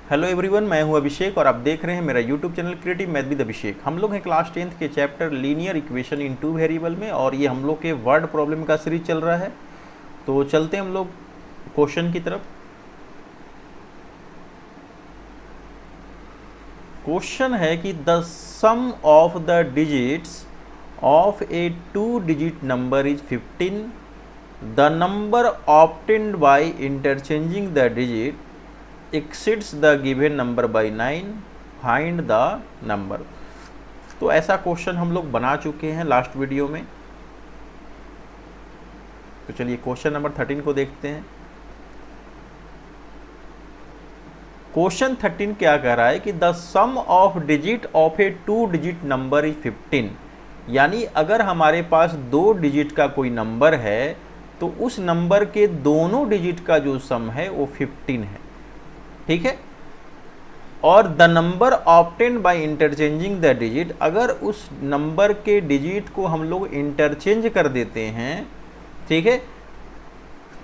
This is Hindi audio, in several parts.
हेलो एवरीवन, मैं हूं अभिषेक और आप देख रहे हैं मेरा YouTube channel creative math with Abhishek. हम लोग हैं क्लास 10th के chapter linear equation in two variable में और ये हम लोग के वर्ड प्रॉब्लम का सीरीज चल रहा है। तो चलते हैं हम लोग क्वेश्चन की तरफ। क्वेश्चन है कि the sum of the digits of a 2 digit number is 15। The number obtained by interchanging the digit exceeds the given number by 9, find the number। तो ऐसा क्वेश्चन हम लोग बना चुके हैं लास्ट वीडियो में। तो चलिए क्वेश्चन नंबर 13 को देखते हैं। क्वेश्चन 13 क्या कह रहा है कि the sum of digit of a 2 digit number is 15। यानी अगर हमारे पास 2 डिजिट का कोई नंबर है तो उस नंबर के दोनों डिजिट का जो सम है वो 15 है। ठीक है। और the number obtained by interchanging the digit, अगर उस नंबर के डिजिट को हम लोग इंटरचेंज कर देते हैं, ठीक है,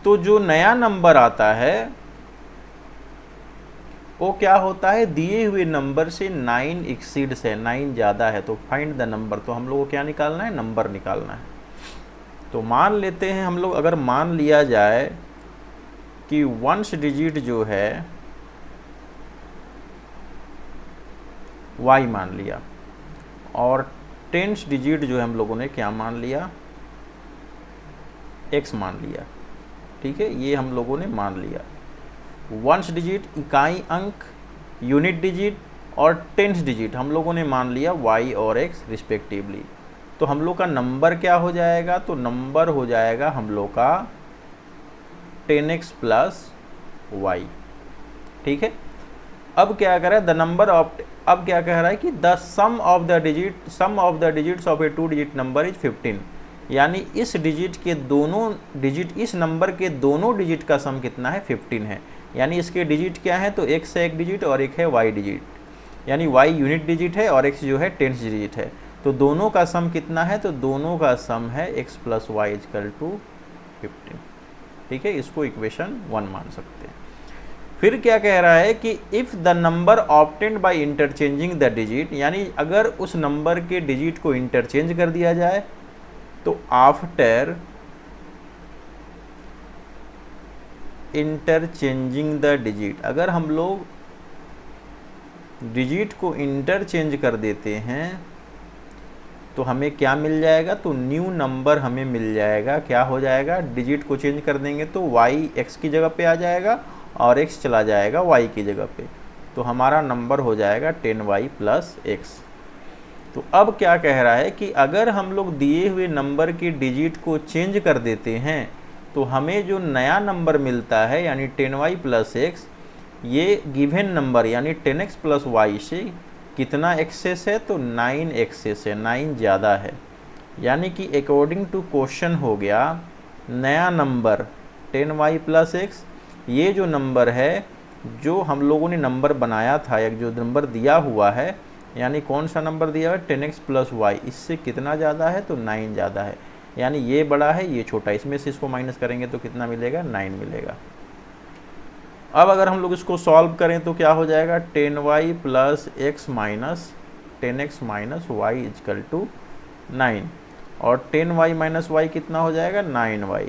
तो जो नया नंबर आता है वो क्या होता है, दिए हुए नंबर से 9 एक्सीड्स है, 9 ज़्यादा है। तो फाइंड द नंबर, तो हम लोग को क्या निकालना है, नंबर निकालना है। तो मान लेते हैं हम लोग, अगर मान लिया जाए कि वंस डिजिट जो है y मान लिया और टेंस डिजिट जो है हम लोगों ने क्या मान लिया, x मान लिया। ठीक है, ये हम लोगों ने मान लिया। वंस डिजिट इकाई अंक, यूनिट डिजिट और टेंस डिजिट हम लोगों ने मान लिया y और x रिस्पेक्टिवली। तो हम लोग का नंबर क्या हो जाएगा, तो नंबर हो जाएगा हम लोग का 10x प्लस y। ठीक है। अब क्या कर रहा है, द नंबर ऑफ, अब क्या कह रहा है कि the sum of the digits of a 2 digit number is 15। यानी इस डिजिट के दोनों डिजिट, इस नंबर के दोनों डिजिट का सम कितना है, 15 है। यानी इसके डिजिट क्या है, तो x है एक डिजिट और एक है y डिजिट। यानी y यूनिट डिजिट है और x जो है टेंस डिजिट है। तो दोनों का सम कितना है, तो दोनों का सम है x plus Y is equal to 15। ठीक है, इसको इक्वेशन 1 मान सकते हैं। फिर क्या कह रहा है कि if the number obtained by interchanging the digit, यानी अगर उस नंबर के डिजिट को इंटरचेंज कर दिया जाए तो आफ्टर इंटरचेंजिंग द डिजिट, अगर हम लोग डिजिट को इंटरचेंज कर देते हैं तो हमें क्या मिल जाएगा, तो न्यू नंबर हमें मिल जाएगा। क्या हो जाएगा, डिजिट को चेंज कर देंगे तो y x की जगह पे आ जाएगा और x चला जाएगा y की जगह पे। तो हमारा नंबर हो जाएगा 10y प्लस x। तो अब क्या कह रहा है कि अगर हम लोग दिए हुए नंबर के डिजिट को चेंज कर देते हैं तो हमें जो नया नंबर मिलता है यानी 10y प्लस x, ये गिवन नंबर यानी 10x प्लस y से कितना एक्सेस है, तो 9 एक्सेस है, 9 ज़्यादा है। यानी कि अकॉर्डिंग टू क्वेश्चन हो गया नया नंबर 10y प्लस x, ये जो नंबर है, जो हम लोगों ने नंबर बनाया था, एक जो नंबर दिया हुआ है, यानी कौन सा नंबर दिया है, 10x प्लस वाई, इससे कितना ज़्यादा है, तो 9 ज़्यादा है। यानी ये बड़ा है, ये छोटा, इसमें से इसको माइनस करेंगे तो कितना मिलेगा, 9 मिलेगा। अब अगर हम लोग इसको सॉल्व करें तो क्या हो जाएगा, 10y plus X minus 10x minus Y is equal to 9, और 10y माइनस वाई कितना हो जाएगा, 9y,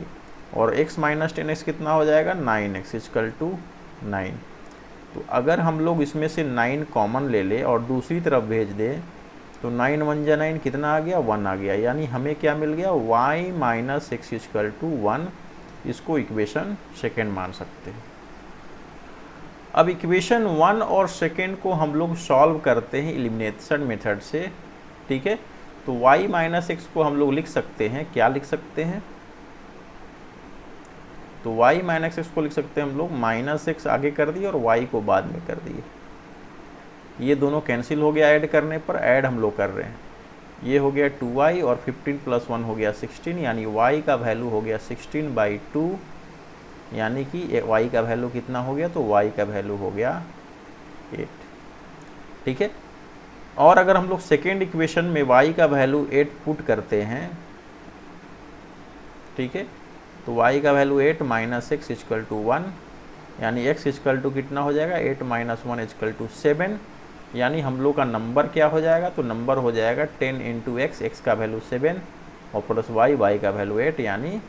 और x माइनस 10x कितना हो जाएगा, 9x इजकल टू 9। तो अगर हम लोग इसमें से 9 कॉमन ले ले और दूसरी तरफ भेज दें तो 9 1 जा 9 कितना आ गया, 1 आ गया। यानी हमें क्या मिल गया, y minus X equal to 1। इसको इक्वेशन सेकेंड मान सकते हैं। अब इक्वेशन 1 और सेकेंड को हम लोग सॉल्व करते हैं एलिमिनेशन मेथड से। ठीक है, तो y माइनस एक्स को हम लोग लिख सकते हैं, क्या लिख सकते हैं, तो y माइनस एक्स को लिख सकते हैं हम लोग, माइनस एक्स आगे कर दिए और y को बाद में कर दिए। ये दोनों कैंसिल हो गया ऐड करने पर, ऐड हम लोग कर रहे हैं। ये हो गया 2y और 15 प्लस 1 हो गया 16, यानी y का वैल्यू हो गया 16/2, यानी कि y का वैल्यू कितना हो गया, तो y का वैल्यू हो गया 8। ठीक है, और अगर हम लोग सेकेंड इक्वेशन में y का वैल्यू 8 पुट करते हैं, ठीक है, तो y का value 8 minus X equal to 1, यानी x इक्वल टू कितना हो जाएगा 8 - 1 इक्वल टू 7, यानी हम लोग का नंबर क्या हो जाएगा, तो नंबर हो जाएगा 10 इंटू एक्स, एक्स का वैल्यू 7 और प्लस वाई, वाई का वैल्यू 8, यानी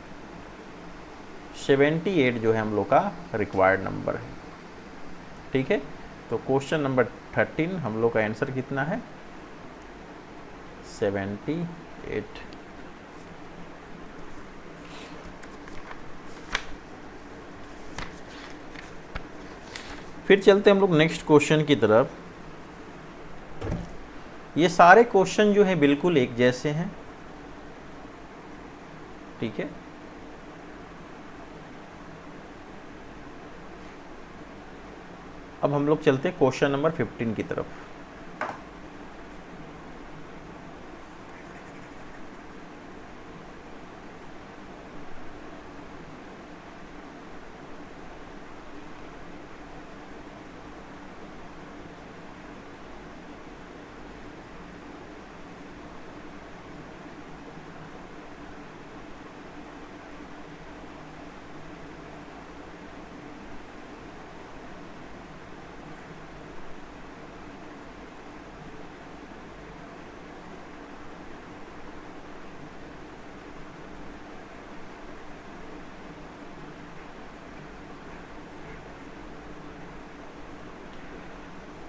78 जो है हम लोग का रिक्वायर्ड नंबर है। ठीक है, तो क्वेश्चन नंबर 13 हम लोग का आंसर कितना है 78। फिर चलते हम लोग नेक्स्ट क्वेश्चन की तरफ। ये सारे क्वेश्चन जो है बिल्कुल एक जैसे हैं। ठीक है, अब हम लोग चलते हैं क्वेश्चन नंबर 15 की तरफ।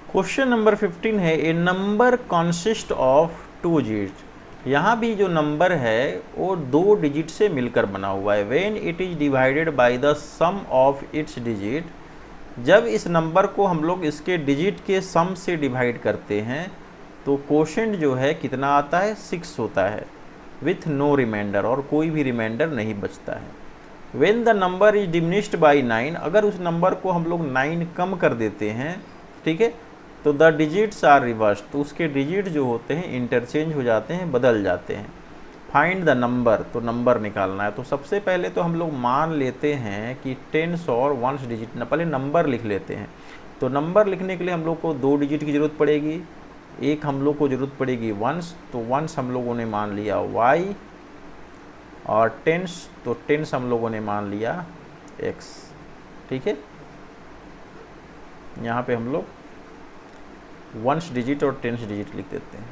क्वेश्चन नंबर 15 है ए नंबर कॉन्सिस्ट ऑफ 2 डिजिट। यहाँ भी जो नंबर है वो 2 डिजिट से मिलकर बना हुआ है। When it is divided by the sum of its digit, जब इस नंबर को हम लोग इसके डिजिट के सम से डिवाइड करते हैं तो कोशेंट जो है कितना आता है 6 होता है, विथ नो रिमाइंडर, और कोई भी रिमाइंडर नहीं बचता है। When the number is diminished by 9, अगर उस नंबर को हम लोग 9 कम कर देते हैं, ठीक है, तो द डिजिट्स आर रिवर्स, तो उसके डिजिट जो होते हैं इंटरचेंज हो जाते हैं, बदल जाते हैं। फाइंड द नंबर, तो नंबर निकालना है। तो सबसे पहले तो हम लोग मान लेते हैं कि टेंस और वंस डिजिट, न पहले नंबर लिख लेते हैं। तो नंबर लिखने के लिए हम लोग को 2 डिजिट की ज़रूरत पड़ेगी, एक हम लोग को ज़रूरत पड़ेगी वंस, तो वंस हम लोगों ने मान लिया y, और टेंस, तो टेंस हम लोगों ने मान लिया x। ठीक है, यहाँ पे हम लोग वंस डिजिट और टेंस डिजिट लिख देते हैं।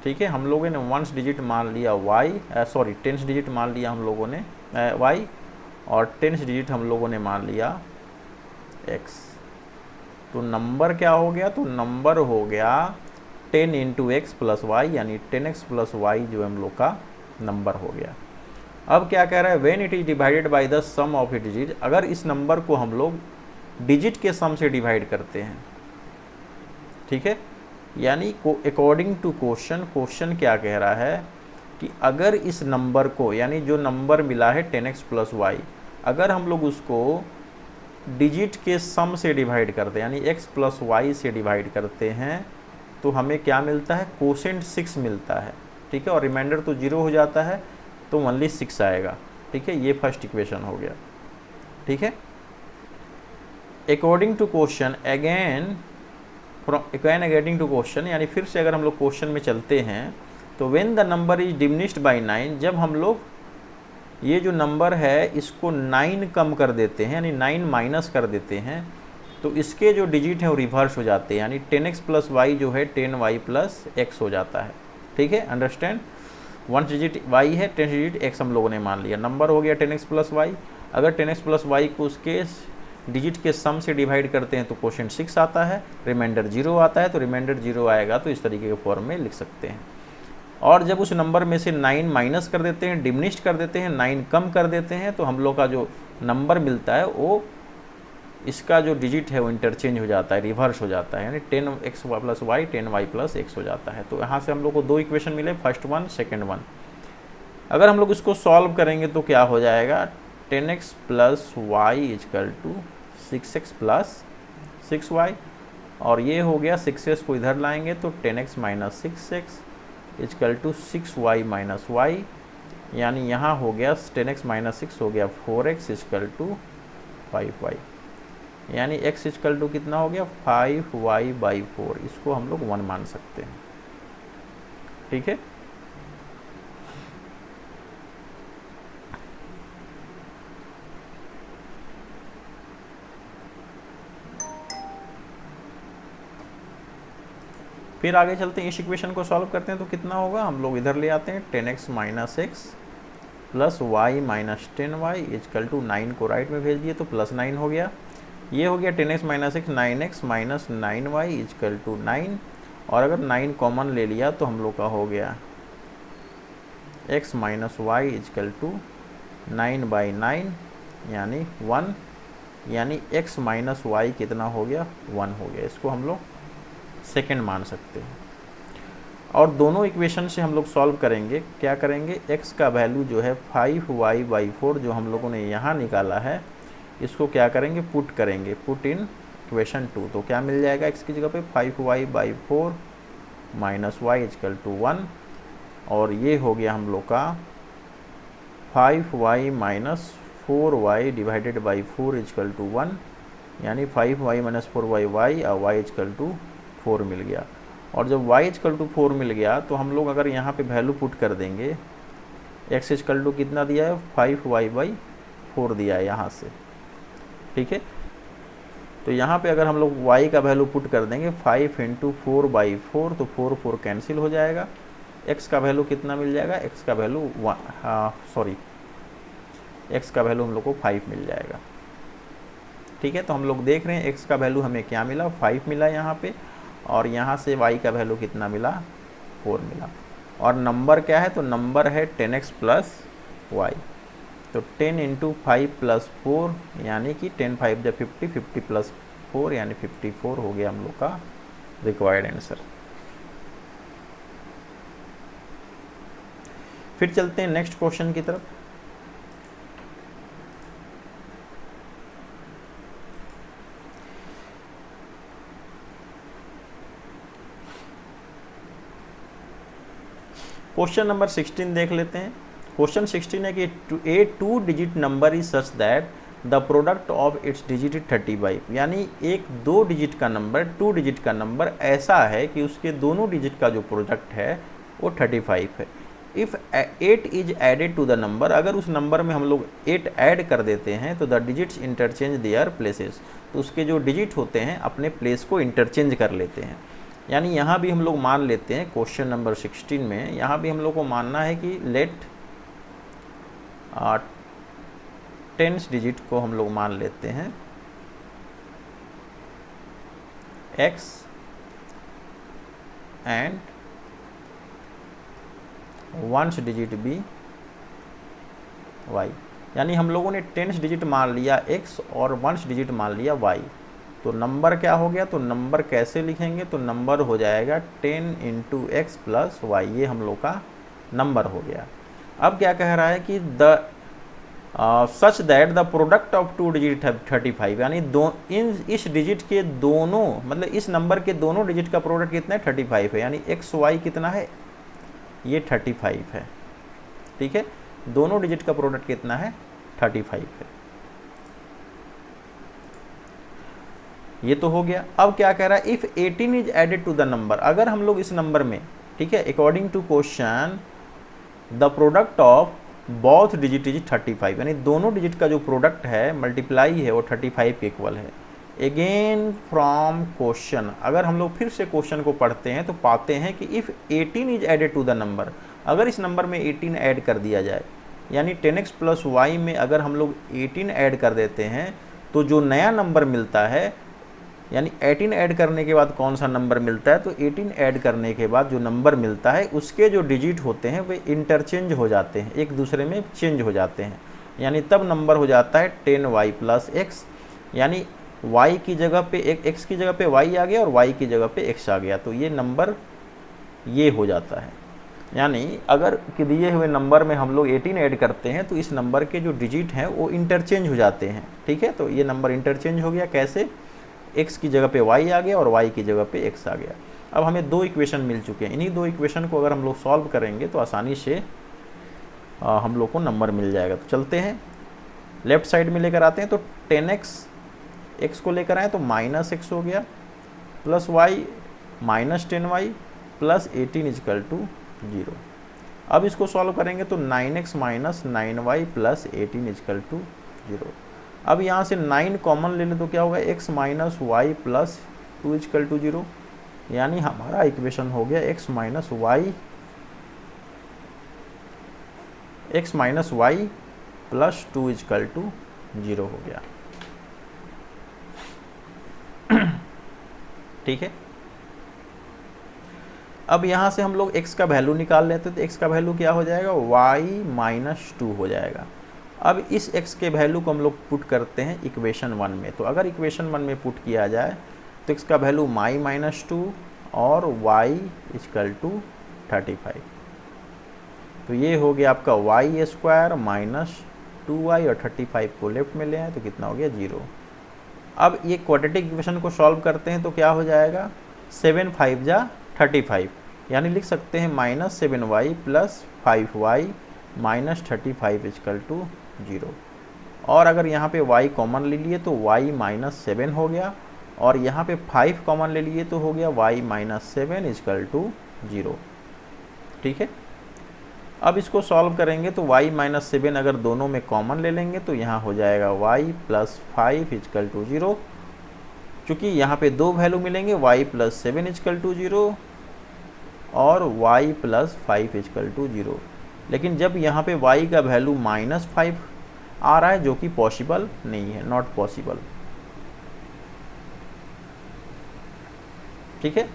ठीक है, हम लोगों ने वंस डिजिट मान लिया y, टेंस डिजिट मान लिया हम लोगों ने y, और टेंस डिजिट हम लोगों ने मान लिया x। तो नंबर क्या हो गया, तो नंबर हो गया 10 इंटू एक्स प्लस वाई, यानी 10x प्लस वाई जो हम लोग का नंबर हो गया। अब क्या कह रहा है, when it is divided by the sum of it digit, अगर इस नंबर को हम लोग डिजिट के सम से डिवाइड करते हैं। ठीक है, यानी अकॉर्डिंग टू क्वेश्चन, क्वेश्चन क्या कह रहा है कि अगर इस नंबर को, यानी जो नंबर मिला है 10x प्लस वाई, अगर हम लोग उसको डिजिट के सम से डिवाइड करते हैं, यानी x प्लस वाई से डिवाइड करते हैं, तो हमें क्या मिलता है, कोसेंट 6 मिलता है। ठीक है, और रिमाइंडर तो 0 हो जाता है, तो ओनली 6 आएगा। ठीक है, ये फर्स्ट इक्वेशन हो गया। ठीक है, according to question again to question, यानी फिर से अगर हम लोग क्वेश्चन में चलते हैं, तो when the number is diminished by 9, जब हम लोग ये जो नंबर है इसको 9 कम कर देते हैं, यानी 9 माइनस कर देते हैं, तो इसके जो डिजिट हैं वो रिवर्स हो जाते हैं, यानी 10x प्लस वाई जो है 10y प्लस x हो जाता है। ठीक है, अंडरस्टैंड, 1 डिजिट y है, 10 डिजिट x हम लोगों ने मान लिया, नंबर हो गया 10x प्लस वाई। अगर 10x प्लस वाई को उसके डिजिट के सम से डिवाइड करते हैं तो कोशेंट 6 आता है, रिमाइंडर 0 आता है, तो रिमाइंडर 0 आएगा तो इस तरीके के फॉर्म में लिख सकते हैं। और जब उस नंबर में से 9 माइनस कर देते हैं, डिमिनिश्ड कर देते हैं, 9 कम कर देते हैं, तो हम लोग का जो नंबर मिलता है वो इसका जो डिजिट है वो इंटरचेंज हो जाता है, रिवर्स हो जाता है, यानी 10x plus Y 10y plus x हो जाता है। तो यहाँ से हम लोग को 2 इक्वेशन मिले, फर्स्ट वन सेकेंड वन। अगर हम लोग इसको सॉल्व करेंगे तो क्या हो जाएगा, 10x plus Y is equal to 6x plus 6y, और ये हो गया 6x को इधर लाएंगे तो 10x minus 6x equal to 6y minus y, यानी यहाँ हो गया 10x माइनस 6 हो गया 4x इजकल टू 5y, यानी x इजकल टू कितना हो गया 5y/4। इसको हम लोग 1 मान सकते हैं। ठीक है, फिर आगे चलते हैं, इस इक्वेशन को सॉल्व करते हैं तो कितना होगा, हम लोग इधर ले आते हैं 10x minus X plus Y minus 10y equal to 9 को राइट में भेज दिए तो प्लस 9 हो गया। ये हो गया 10x minus X 9x minus 9y equal to 9, और अगर 9 कॉमन ले लिया तो हम लोग का हो गया x minus Y is equal to 9/9 यानी 1, यानी x माइनस वाई कितना हो गया, 1 हो गया। इसको हम लोग सेकेंड मान सकते हैं। और दोनों इक्वेशन से हम लोग सॉल्व करेंगे, क्या करेंगे, x का वैल्यू जो है 5y/4 जो हम लोगों ने यहाँ निकाला है, इसको क्या करेंगे, पुट करेंगे, पुट इन इक्वेशन 2। तो क्या मिल जाएगा, x की जगह पे 5y/4 minus Y is equal to 1, और ये हो गया हम लोग का 5y minus 4y divided by 4 equal to 1, यानी 5y माइनस 4y y और y इजकल टू 4 मिल गया। और जब y इजकल टू 4 मिल गया तो हम लोग अगर यहाँ पे वैल्यू पुट कर देंगे, x इजकल टू कितना दिया है, 5y/4 दिया है यहाँ से, ठीक है। तो यहाँ पे अगर हम लोग y का वैल्यू पुट कर देंगे 5 × 4/4 तो 4 कैंसिल हो जाएगा। x का वैल्यू कितना मिल जाएगा, x का वैल्यू x का वैल्यू हम लोग को 5 मिल जाएगा, ठीक है। तो हम लोग देख रहे हैं x का वैल्यू हमें क्या मिला, 5 मिला यहाँ पे, और यहाँ से y का वैल्यू कितना मिला, 4 मिला। और नंबर क्या है, तो नंबर है 10x प्लस वाई। तो 10 × 5 + 4 यानी कि 10 5 × 50, 50 + 4 यानी 54 हो गया हम लोग का रिक्वायर्ड आंसर। फिर चलते हैं नेक्स्ट क्वेश्चन की तरफ। क्वेश्चन नंबर 16 देख लेते हैं। क्वेश्चन 16 है कि ए 2 digit number is such that the product of its digit is 35, यानी एक 2 डिजिट का नंबर, 2 डिजिट का नंबर ऐसा है कि उसके दोनों डिजिट का जो प्रोडक्ट है वो 35 है। If 8 is added to the number, अगर उस नंबर में हम लोग 8 ऐड कर देते हैं तो the digits interchange their places, तो उसके जो डिजिट होते हैं अपने प्लेस को इंटरचेंज कर लेते हैं। यानी यहाँ भी हम लोग मान लेते हैं, क्वेश्चन नंबर 16 में यहाँ भी हम लोग को मानना है कि लेट 10th डिजिट को हम लोग मान लेते हैं x एंड 1st डिजिट भी y, यानी हम लोगों ने 10th डिजिट मान लिया x और 1st डिजिट मान लिया y। तो नंबर क्या हो गया, तो नंबर कैसे लिखेंगे, तो नंबर हो जाएगा 10 × x + y, ये हम लोग का नंबर हो गया। अब क्या कह रहा है कि the such that the product of 2 digit है 35, यानी इस डिजिट के दोनों, मतलब इस नंबर के दोनों डिजिट का प्रोडक्ट कितना है, 35 है, यानी x y कितना है, ये 35 है, ठीक है। दोनों डिजिट का प्रोडक्ट कितना है, 35 है। ये तो हो गया। अब क्या कह रहा है, if 18 is added to the number, अगर हम लोग इस नंबर में, ठीक है, according to question the product of both digit is 35, यानी दोनों डिजिट का जो प्रोडक्ट है, मल्टीप्लाई है, वो 35 के इक्वल है। अगेन फ्रॉम क्वेश्चन, अगर हम लोग फिर से क्वेश्चन को पढ़ते हैं तो पाते हैं कि if 18 is added to the number, अगर इस नंबर में 18 ऐड कर दिया जाए, यानी 10x + y में अगर हम लोग 18 ऐड कर देते हैं तो जो नया नंबर मिलता है, यानी 18 ऐड करने के बाद कौन सा नंबर मिलता है, तो 18 ऐड करने के बाद जो नंबर मिलता है उसके जो डिजिट होते हैं वे इंटरचेंज हो जाते हैं, एक दूसरे में चेंज हो जाते हैं, यानी तब नंबर हो जाता है 10y + x, यानी y की जगह पे x की जगह पे y आ गया और y की जगह पे x आ गया, तो ये नंबर ये हो जाता है। यानी अगर दिए हुए नंबर में हम लोग 18 ऐड करते हैं तो इस नंबर के जो डिजिट हैं वो इंटरचेंज हो जाते हैं, ठीक है। तो ये नंबर इंटरचेंज हो गया, कैसे, x की जगह पे y आ गया और y की जगह पे x आ गया। अब हमें 2 इक्वेशन मिल चुके हैं, इन्हीं 2 इक्वेशन को अगर हम लोग सॉल्व करेंगे तो आसानी से हम लोग को नंबर मिल जाएगा। तो चलते हैं लेफ्ट साइड में लेकर आते हैं, तो 10x x को लेकर आए तो -x हो गया, प्लस y -10y प्लस 18 = 0। अब इसको सॉल्व करेंगे तो 9x - 9y प्लस 18 = 0। अब यहाँ से 9 कॉमन ले लें तो क्या होगा, x - y प्लस 2 = 0, यानी हमारा इक्वेशन हो गया x minus Y plus 2 equal to 0 हो गया। ठीक है, अब यहाँ से हम लोग x का वैल्यू निकाल लेते हैं, तो x का वैल्यू क्या हो जाएगा, y माइनस 2 हो जाएगा। अब इस x के वैल्यू को हम लोग पुट करते हैं इक्वेशन 1 में। तो अगर इक्वेशन 1 में पुट किया जाए तो x का वैल्यू y माइनस 2 और y इजकल टू 35। तो ये हो गया आपका y स्क्वायर माइनस 2y और 35 को लेफ्ट में ले आए तो कितना हो गया 0। अब ये क्वाड्रेटिक इक्वेशन को सॉल्व करते हैं तो क्या हो जाएगा, 7 5 जा 35, यानी लिख सकते हैं minus 7y plus 5y minus 35 equal to 0। और अगर यहाँ पे y कॉमन ले लिए तो y माइनस 7 हो गया, और यहाँ पे 5 कॉमन ले लिए तो हो गया y माइनस 7 इजकल टू 0। ठीक है, अब इसको सॉल्व करेंगे तो y माइनस 7 अगर दोनों में कॉमन ले लेंगे तो यहाँ हो जाएगा y प्लस 5 इजकल टू 0। चूँकि यहाँ पे दो वैल्यू मिलेंगे, y प्लस 7 इजकल टू 0 और y प्लस 5 इजकल टू 0। लेकिन जब यहाँ पे y का वैल्यू माइनस 5 आ रहा है, जो कि पॉसिबल नहीं है, नॉट पॉसिबल। ठीक है,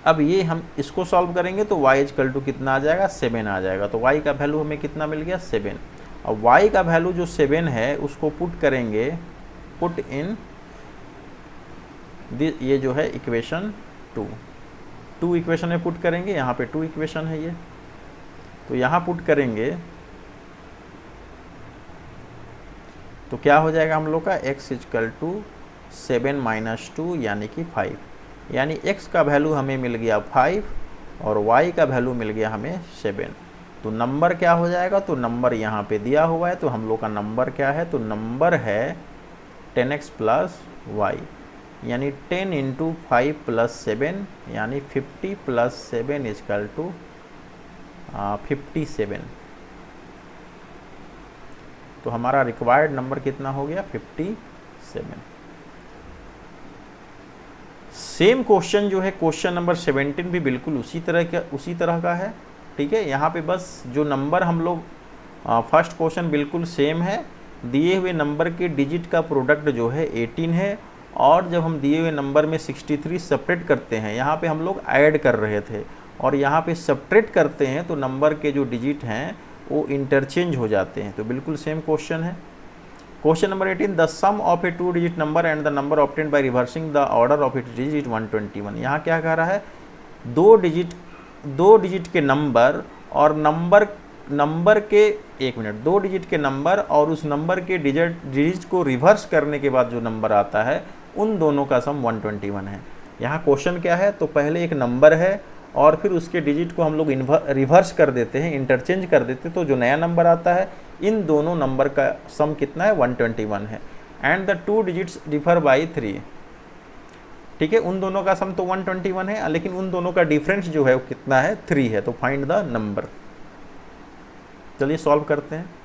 अब ये हम इसको सॉल्व करेंगे तो y इजकल टू कितना आ जाएगा, 7 आ जाएगा। तो y का वैल्यू हमें कितना मिल गया, 7। अब y का वैल्यू जो 7 है उसको पुट करेंगे, पुट इन ये जो है इक्वेशन 2 इक्वेशन में पुट करेंगे। यहाँ पे 2 इक्वेशन है ये, तो यहाँ पुट करेंगे तो क्या हो जाएगा हम लोग का, x इजकल टू 7 माइनस 2 यानी कि 5, यानी x का वैल्यू हमें मिल गया 5 और y का वैल्यू मिल गया हमें 7। तो नंबर क्या हो जाएगा, तो नंबर यहाँ पे दिया हुआ है, तो हम लोग का नंबर क्या है, तो नंबर है 10x प्लस y, यानी 10 इंटू 5 प्लस 7 यानी 50 प्लस 7 इजकल टू 57। तो हमारा रिक्वायर्ड नंबर कितना हो गया, 57। सेम क्वेश्चन जो है क्वेश्चन नंबर 17 भी बिल्कुल उसी तरह का है। ठीक है, यहाँ पे बस जो नंबर हम लोग फर्स्ट क्वेश्चन बिल्कुल सेम है, दिए हुए नंबर के डिजिट का प्रोडक्ट जो है 18 है, और जब हम दिए हुए नंबर में 63 सेपरेट करते हैं, यहाँ पे हम लोग ऐड कर रहे थे और यहाँ पे सब्ट्रैक्ट करते हैं तो नंबर के जो डिजिट हैं वो इंटरचेंज हो जाते हैं। तो बिल्कुल सेम क्वेश्चन है। Question number 18, the sum of a 2 digit number and the number obtained by reversing the order of its digit 121। यहाँ क्या कह रहा है, दो डिजिट के नंबर और नंबर के 1 मिनट 2 डिजिट के नंबर और उस नंबर के डिजिट को रिवर्स करने के बाद जो नंबर आता है उन दोनों का सम 121 है। यहाँ क्वेश्चन क्या है, तो पहले एक नंबर है और फिर उसके डिजिट को हम लोग रिवर्स कर देते हैं, इंटरचेंज कर देते हैं, तो जो नया नंबर आता है इन दोनों नंबर का सम कितना है, 121 है। And the 2 digits differ by 3। ठीक है, उन दोनों का सम तो 121 है, लेकिन उन दोनों का डिफरेंस जो है वो कितना है, 3 है। तो फाइंड द नंबर। चलिए सॉल्व करते हैं।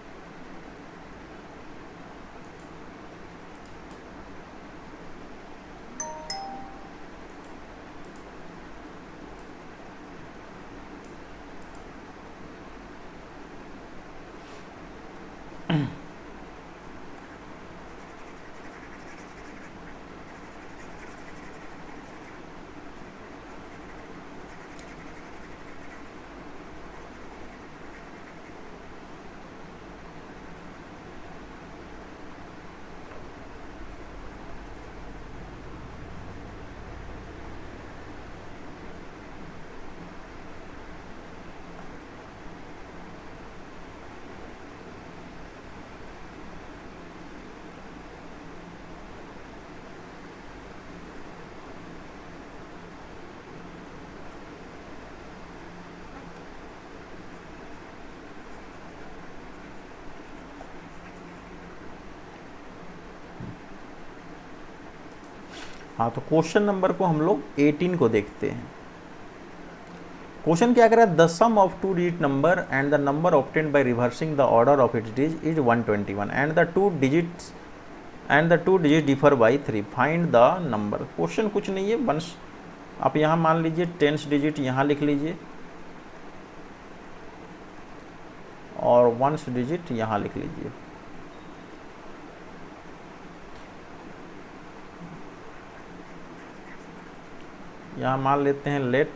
हाँ, तो क्वेश्चन नंबर को हम लोग 18 को देखते हैं। क्वेश्चन क्या कह रहा है, the sum of 2 digit number and the number obtained by reversing the order of its digit is 121 and the 2 digits and the 2 digit differ by 3, find the number. Question कुछ नहीं है, वंस आप यहाँ मान लीजिए 10 डिजिट यहाँ लिख लीजिए और 1 डिजिट यहाँ लिख लीजिए। यहाँ मान लेते हैं लेट,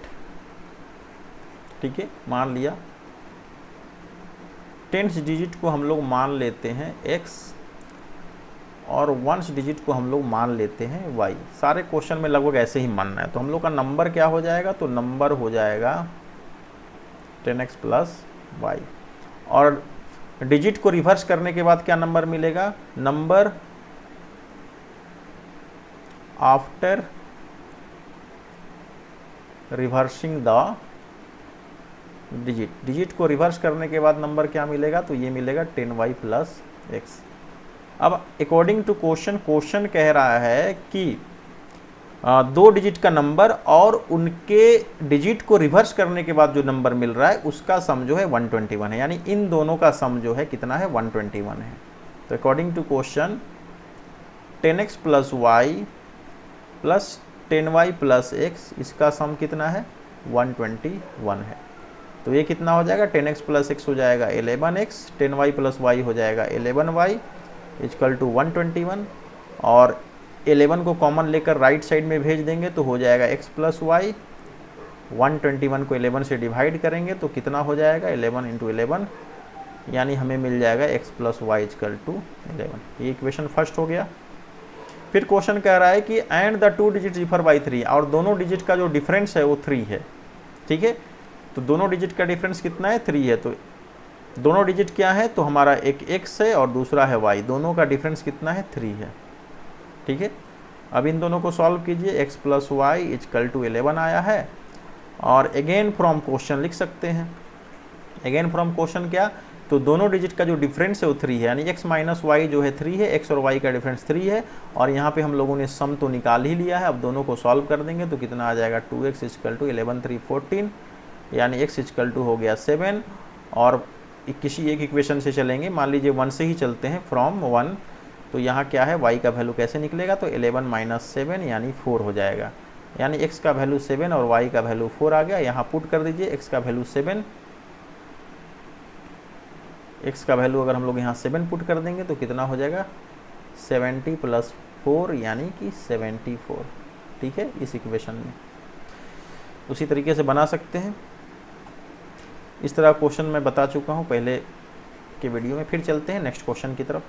ठीक है, मान लिया 10 डिजिट को हम लोग मान लेते हैं x और 1 डिजिट को हम लोग मान लेते हैं y। सारे क्वेश्चन में लगभग ऐसे ही मानना है। तो हम लोग का नंबर क्या हो जाएगा, तो नंबर हो जाएगा 10x प्लस y। और डिजिट को रिवर्स करने के बाद क्या नंबर मिलेगा, number after reversing the digit. Digit को रिवर्स करने के बाद नंबर क्या मिलेगा, तो ये मिलेगा 10y प्लस x। अब अकॉर्डिंग टू क्वेश्चन, क्वेश्चन कह रहा है कि 2 डिजिट का नंबर और उनके डिजिट को रिवर्स करने के बाद जो नंबर मिल रहा है उसका सम जो है 121 है, यानी इन दोनों का सम जो है कितना है, 121 है। तो according to question 10x plus Y plus 10y plus x, इसका सम कितना है, 121 है। तो ये कितना हो जाएगा, 10x प्लस x हो जाएगा 11x, 10y प्लस y हो जाएगा 11y इक्वल टू 121, और 11 को कॉमन लेकर राइट साइड में भेज देंगे तो हो जाएगा x प्लस वाई। 121 को 11 से डिवाइड करेंगे तो कितना हो जाएगा, 11 इंटू 11, यानी हमें मिल जाएगा x plus Y equal to 11। ये इक्वेशन फर्स्ट हो गया। फिर क्वेश्चन कह रहा है कि and the 2 digit differ by 3, और दोनों डिजिट का जो डिफरेंस है वो 3 है, ठीक है। तो दोनों डिजिट का डिफरेंस कितना है, 3 है। तो दोनों डिजिट क्या है, तो हमारा एक x है और दूसरा है y, दोनों का डिफरेंस कितना है, 3 है, ठीक है। अब इन दोनों को सॉल्व कीजिए, x plus Y equal to 11 आया है, और अगेन फ्रॉम क्वेश्चन लिख सकते हैं। अगेन फ्रॉम क्वेश्चन क्या, तो दोनों डिजिट का जो डिफरेंस है वो 3 है, यानी x माइनस वाई जो है 3 है, x और y का डिफरेंस 3 है, और यहाँ पे हम लोगों ने सम तो निकाल ही लिया है। अब दोनों को सॉल्व कर देंगे तो कितना आ जाएगा, 2x इक्वल टू 11 3 14, यानी x इक्वल टू हो गया 7। और किसी एक इक्वेशन से चलेंगे, मान लीजिए 1 से ही चलते हैं, फ्रॉम 1, तो यहाँ क्या है, y का वैल्यू कैसे निकलेगा, तो 11 माइनस 7 यानी 4 हो जाएगा, यानी x का वैल्यू 7 और y का वैल्यू 4 आ गया। यहाँ पुट कर दीजिए, x का वैल्यू 7, x का वैल्यू अगर हम लोग यहाँ 7 पुट कर देंगे तो कितना हो जाएगा, 70 प्लस 4 यानी कि 74, ठीक है। इस इक्वेशन में उसी तरीके से बना सकते हैं। इस तरह क्वेश्चन मैं बता चुका हूँ पहले के वीडियो में। फिर चलते हैं नेक्स्ट क्वेश्चन की तरफ।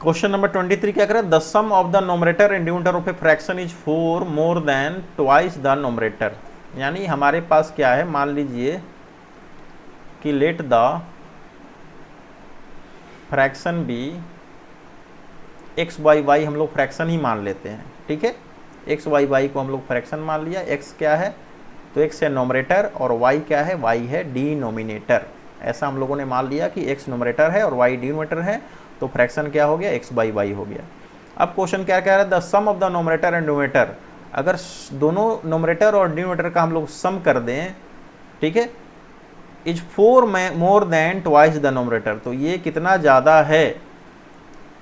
क्वेश्चन नंबर 23 क्या करें, the sum of the numerator and denominator of a fraction is 4 more than twice the numerator. यानी हमारे पास क्या है, मान लीजिए कि let the fraction be X by Y, हम लोग फ्रैक्शन ही मान लेते हैं, ठीक है। एक्स बाई वाई को हम लोग फ्रैक्शन मान लिया। एक्स क्या है, तो एक्स है नोमरेटर और वाई क्या है, वाई है डिनोमिनेटर। ऐसा हम लोगों ने मान लिया कि एक्स नोमरेटर है और वाई डिनोमिनेटर है, तो फ्रैक्शन क्या हो गया, एक्स बाई वाई हो गया। अब क्वेश्चन क्या कह रहा है, the sum of the numerator and denominator, अगर दोनों नोमरेटर और डिनोमिनेटर का हम लोग सम कर दें, ठीक है, is 4 more than twice the numerator, तो ये कितना ज़्यादा है,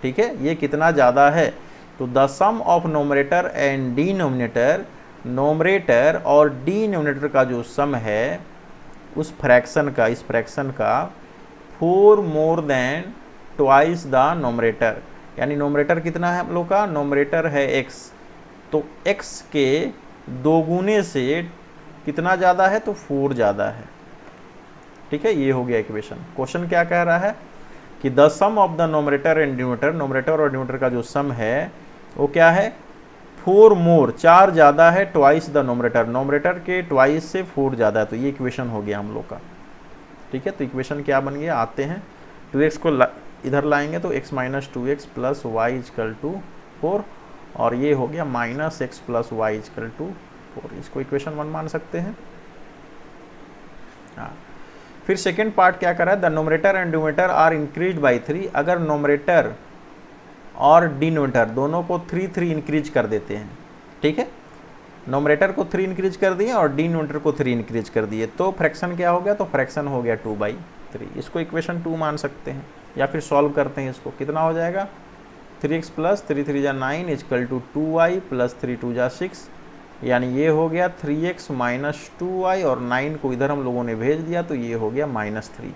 ठीक है, ये कितना ज़्यादा है। तो the sum of numerator and denominator, numerator और डिनोमिनेटर का जो सम है उस फ्रैक्शन का, इस फ्रैक्शन का 4 more than twice the numerator, यानी नोमरेटर कितना है हम लोग का, नोमरेटर है x, तो x के 2 गुने से कितना ज़्यादा है, तो 4 ज़्यादा है, ठीक है। ये हो गया इक्वेशन। क्वेश्चन क्या कह रहा है कि the sum of the numerator and denominator, numerator और डिनोमिनेटर का जो सम है वो क्या है, 4 मोर, 4 ज़्यादा है, ट्वाइस द नोमरेटर, नोमरेटर के ट्वाइस से 4 ज़्यादा है। तो ये इक्वेशन हो गया हम लोग का, ठीक है। तो इक्वेशन क्या बन गया, आते हैं 2x को इधर लाएंगे तो x minus 2x plus Y is equal to 4, और ये हो गया minus x plus Y is equal to 4, इसको इक्वेशन 1 मान सकते हैं। हाँ, फिर सेकेंड पार्ट क्या कर रहा है, the numerator and denominator are increase by 3। अगर नोमरेटर और डिनोमिनेटर दोनों को 3 इंक्रीज कर देते हैं, ठीक है, नोमरेटर को 3 इंक्रीज कर दिए और डिनोमिनेटर को 3 इंक्रीज कर दिए, तो फ्रैक्शन क्या हो गया, तो फ्रैक्शन हो गया 2/3। इसको इक्वेशन 2 मान सकते हैं, या फिर सॉल्व करते हैं इसको, कितना हो जाएगा 3x प्लस 3 3 जा 9 इजकल टू 2y प्लस 3 2 जा 6, यानी ये हो गया 3x माइनस 2y, और 9 को इधर हम लोगों ने भेज दिया तो ये हो गया -3।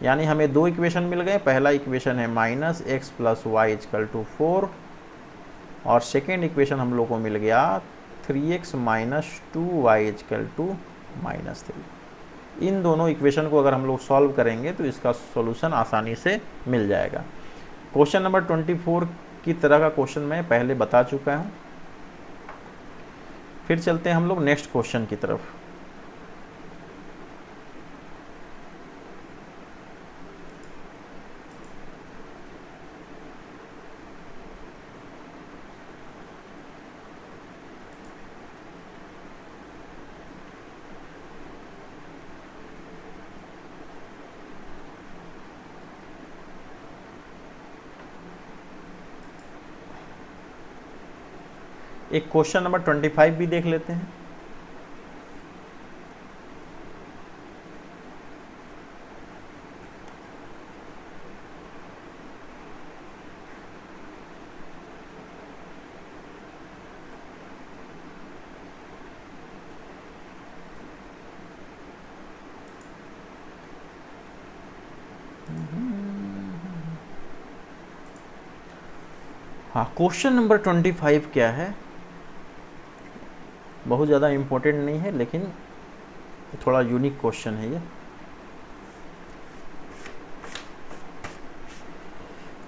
यानी हमें 2 इक्वेशन मिल गए। पहला इक्वेशन है -x plus Y is equal to 4, और सेकेंड इक्वेशन हम लोग को मिल गया 3x minus 2y is equal to -3। इन दोनों इक्वेशन को अगर हम लोग सॉल्व करेंगे तो इसका सॉल्यूशन आसानी से मिल जाएगा। क्वेश्चन नंबर 24 की तरह का क्वेश्चन मैं पहले बता चुका हूँ। फिर चलते हैं हम लोग नेक्स्ट क्वेश्चन की तरफ। एक क्वेश्चन नंबर 25 भी देख लेते हैं। हाँ, क्वेश्चन नंबर 25 क्या है, बहुत ज़्यादा इम्पोर्टेंट नहीं है लेकिन थोड़ा यूनिक क्वेश्चन है ये।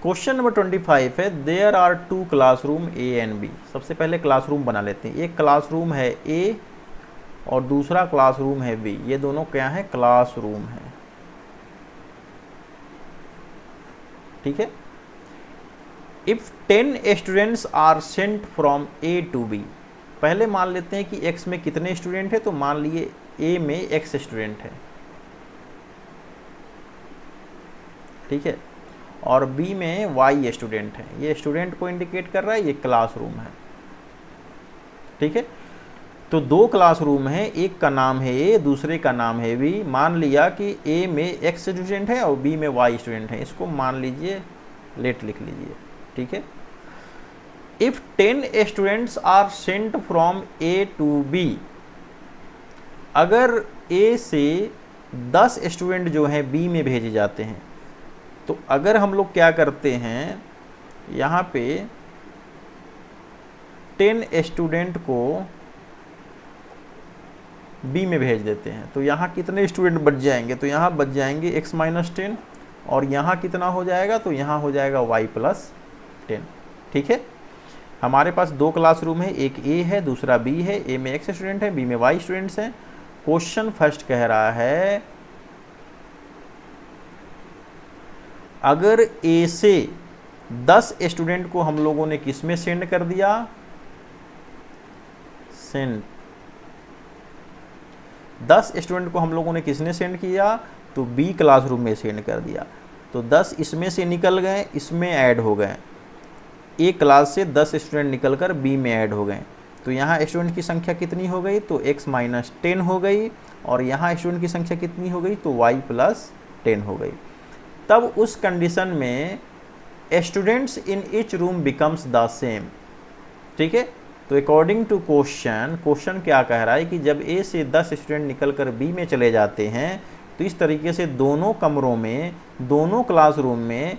क्वेश्चन नंबर 25 है, there are 2 classroom A and B. सबसे पहले क्लासरूम बना लेते हैं। एक क्लासरूम है ए और दूसरा क्लासरूम है बी। ये दोनों क्या है, क्लासरूम है, ठीक है। If 10 students are sent from A to B. पहले मान लेते हैं कि x में कितने स्टूडेंट है, तो मान लिए a में x स्टूडेंट है, ठीक है, और b में y स्टूडेंट है। ये स्टूडेंट को इंडिकेट कर रहा है, ये क्लासरूम है, ठीक है। तो 2 क्लासरूम है, एक का नाम है a, दूसरे का नाम है b। मान लिया कि a में x स्टूडेंट है और b में y स्टूडेंट है। इसको मान लीजिए, लेट लिख लीजिए, ठीक है। If 10 students are sent from A to B, अगर A से 10 स्टूडेंट जो हैं B में भेजे जाते हैं, तो अगर हम लोग क्या करते हैं, यहाँ पे 10 स्टूडेंट को B में भेज देते हैं, तो यहाँ कितने स्टूडेंट बच जाएंगे, तो यहाँ बच जाएंगे x माइनस 10, और यहाँ कितना हो जाएगा, तो यहाँ हो जाएगा y प्लस 10, ठीक है। हमारे पास 2 क्लासरूम है, एक ए है दूसरा बी है। ए में x स्टूडेंट है, बी में y स्टूडेंट्स हैं। क्वेश्चन फर्स्ट कह रहा है, अगर ए से 10 स्टूडेंट को हम लोगों ने किस में सेंड कर दिया, सेंड 10 स्टूडेंट को हम लोगों ने किसने सेंड किया, तो बी क्लासरूम में सेंड कर दिया। तो 10 इसमें से निकल गए, इसमें ऐड हो गए। ए क्लास से 10 स्टूडेंट निकलकर बी में ऐड हो गए, तो यहाँ स्टूडेंट की संख्या कितनी हो गई, तो x माइनस 10 हो गई, और यहाँ स्टूडेंट की संख्या कितनी हो गई, तो y प्लस 10 हो गई। तब उस कंडीशन में students in each room becomes the same, ठीक है। तो अकॉर्डिंग टू क्वेश्चन क्या कह रहा है कि जब ए से 10 स्टूडेंट निकलकर बी में चले जाते हैं, तो इस तरीके से दोनों कमरों में, दोनों क्लासरूम में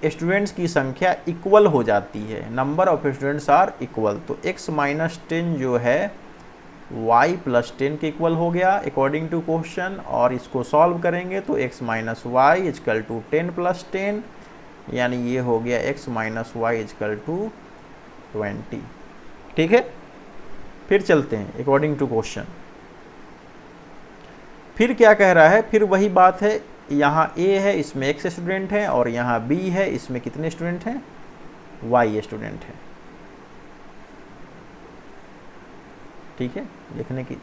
स्टूडेंट्स की संख्या इक्वल हो जाती है, number of students are equal. तो x माइनस 10 जो है y प्लस 10 के इक्वल हो गया अकॉर्डिंग टू क्वेश्चन, और इसको सॉल्व करेंगे तो x minus Y is equal to 10 plus 10, यानी ये हो गया x minus Y is equal to 20, ठीक है। फिर चलते हैं अकॉर्डिंग टू क्वेश्चन। फिर क्या कह रहा है, फिर वही बात है, यहाँ A है, इसमें x स्टूडेंट है, और यहाँ B है, इसमें कितने स्टूडेंट हैं, y स्टूडेंट है, ठीक है, लिखने की।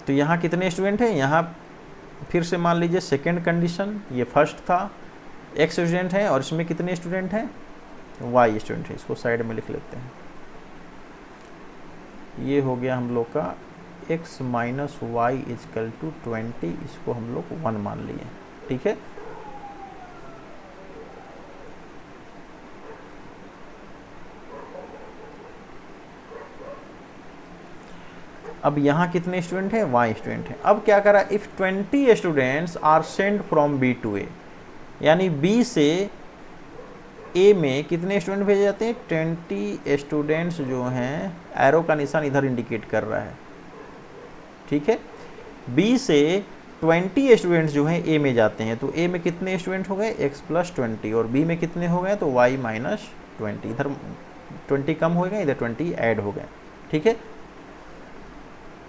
तो यहाँ कितने स्टूडेंट हैं, यहाँ फिर से मान लीजिए सेकेंड कंडीशन, ये फर्स्ट था, x स्टूडेंट हैं और इसमें कितने स्टूडेंट हैं, y स्टूडेंट है। इसको साइड में लिख लेते हैं। ये हो गया हम लोग का x minus Y is equal to 20, इसको हम लोग 1 मान लिए। ठीक है, अब यहाँ कितने स्टूडेंट हैं, y स्टूडेंट हैं। अब क्या करा, if 20 students are send from b to a, यानी b से a में कितने स्टूडेंट भेजे जाते हैं, 20 स्टूडेंट्स जो हैं, एरो का निशान इधर इंडिकेट कर रहा है। ठीक है, b से 20 स्टूडेंट्स जो हैं a में जाते हैं, तो a में कितने स्टूडेंट हो गए, x प्लस 20, और b में कितने हो गए, तो y माइनस 20। इधर 20 कम हो गए, इधर 20 ऐड हो गए। ठीक है,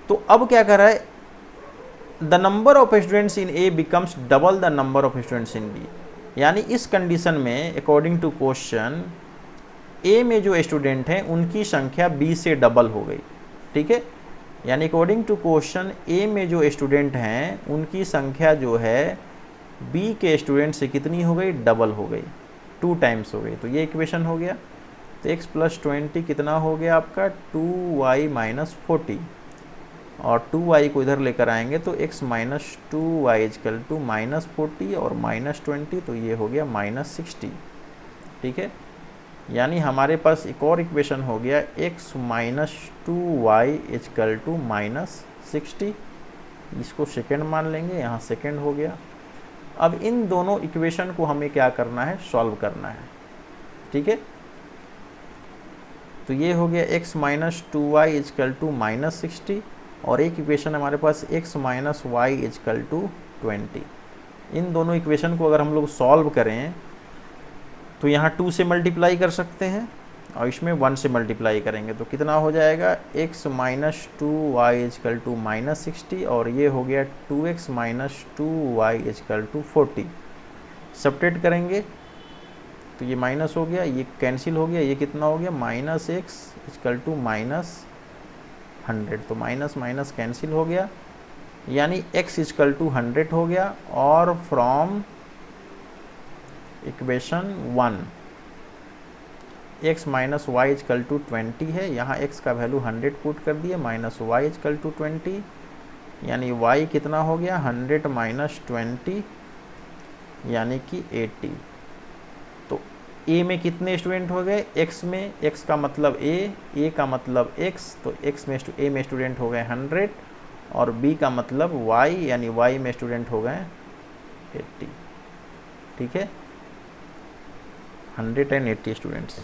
तो अब क्या कर रहा है, the number of students in A becomes double the number of students in B, यानी इस कंडीशन में अकॉर्डिंग टू क्वेश्चन ए में जो स्टूडेंट हैं उनकी संख्या बी से डबल हो गई। ठीक है, यानी अकॉर्डिंग टू क्वेश्चन ए में जो स्टूडेंट हैं उनकी संख्या जो है बी के स्टूडेंट से कितनी हो गई, डबल हो गई, 2 टाइम्स हो गई। तो ये इक्वेशन हो गया। तो x प्लस 20 कितना हो गया आपका, 2y माइनस 40, और 2y को इधर लेकर आएंगे तो x minus 2y is equal to minus 40 और माइनस 20, तो ये हो गया माइनस 60। ठीक है, यानी हमारे पास एक और इक्वेशन हो गया, x minus 2y is equal to minus 60, इसको सेकेंड मान लेंगे, यहाँ सेकेंड हो गया। अब इन दोनों इक्वेशन को हमें क्या करना है, सॉल्व करना है। ठीक है, तो ये हो गया x minus 2y is equal to minus 60, और एक इक्वेशन हमारे पास x minus Y is equal to 20। इन दोनों इक्वेशन को अगर हम लोग सॉल्व करें तो यहाँ 2 से मल्टीप्लाई कर सकते हैं और इसमें 1 से मल्टीप्लाई करेंगे तो कितना हो जाएगा, x minus 2y is equal to minus 60, और ये हो गया 2x minus 2y is equal to 40। Subtract करेंगे तो ये माइनस हो गया, ये कैंसिल हो गया, ये कितना हो गया, minus x is equal to minus 100, तो माइनस माइनस कैंसिल हो गया, यानी x इजकल टू 100 हो गया। और from equation 1 x minus Y is equal to 20 है, यहाँ x का वैल्यू 100 पुट कर दिए, माइनस वाई इजकल टू 20, यानी y कितना हो गया, 100 माइनस 20 यानी कि 80। तो a में कितने स्टूडेंट हो गए, x में, x का मतलब a का मतलब x, तो x में a में स्टूडेंट हो गए 100, और b का मतलब y, यानी y में स्टूडेंट हो गए 80। ठीक है, 180 स्टूडेंट्स।